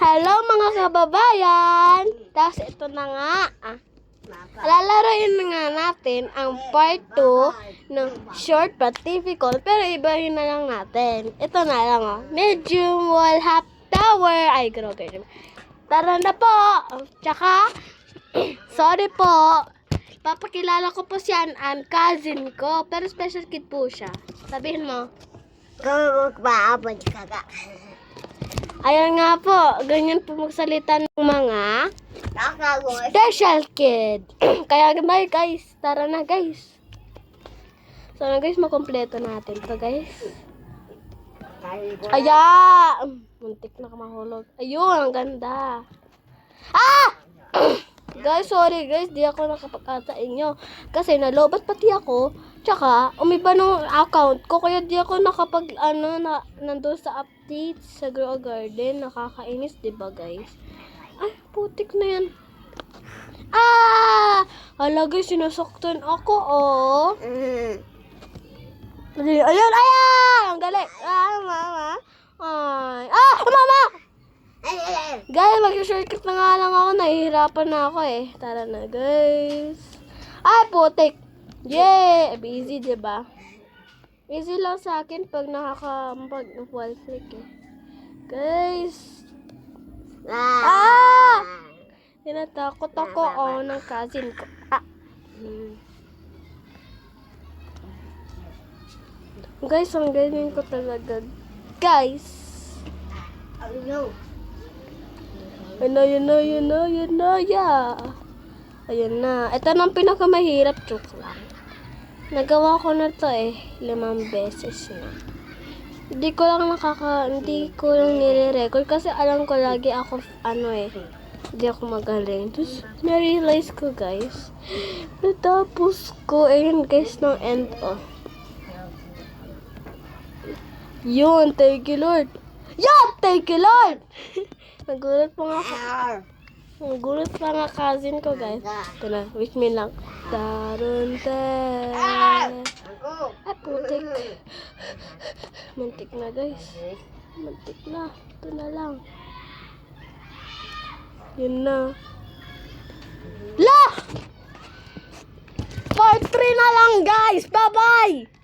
Hello mga kababayan! Tapos ito na nga. Lalaroin na nga natin ang part 2 ng short but difficult. Pero ibahin na lang natin. Ito na lang medium wall half tower. Ay, grabe. Tara na po! Tsaka, sorry po. Papakilala ko po siya ang cousin ko. Pero special kid po siya. Sabihin mo. Ayan nga po, ganyan po magsalita ng mga special kid. Kaya guys, tara na guys. So na guys, makompleto natin to guys. Ayan! Muntik na mahulog. Ayun, ang ganda. Ah! Guys, sorry guys, di ako nakapagkata inyo. Kasi nalobat pati ako. Tsaka, umiba ng account ko. Kaya di ako nakapag, nandun sa updates sa Grow Garden. Nakakainis, diba guys? Ay, putik na yan. Ah! Hala guys, sinasaktan ako, oh. Ayun, ayan! Ang galing. Ah, mama. Ay. Ah, mama! Guys, mag-shortcut na nga lang ako. Nahihirapan na ako eh. Tara na, guys. Ay, putik. Yay! Easy, diba? Easy lang sa akin pag nakaka-wall click eh. Guys. Ah! Tinatakot ako ng cousin ko. Ah. Guys, ang galing ko talaga. Guys. Yun na, yeah. Ayun na. Ito na ang pinakamahirap. Joke lang. Nagawa ko na to 5 beses na. Hindi ko lang nire-record kasi alam ko lagi ako, hindi ako magaling. Tapos, na-realize ko guys. Natapos ko. Ayun guys, ng end Yun, thank you Lord. Yun, thank you Lord. Nagulat pa nga cousin ko, guys. Ito na, wish me lang. Tarunte. Ay, putik. Mantik na, guys. Mantik na. Ito na lang. Yun na. La! Part 3 na lang, guys. Bye-bye!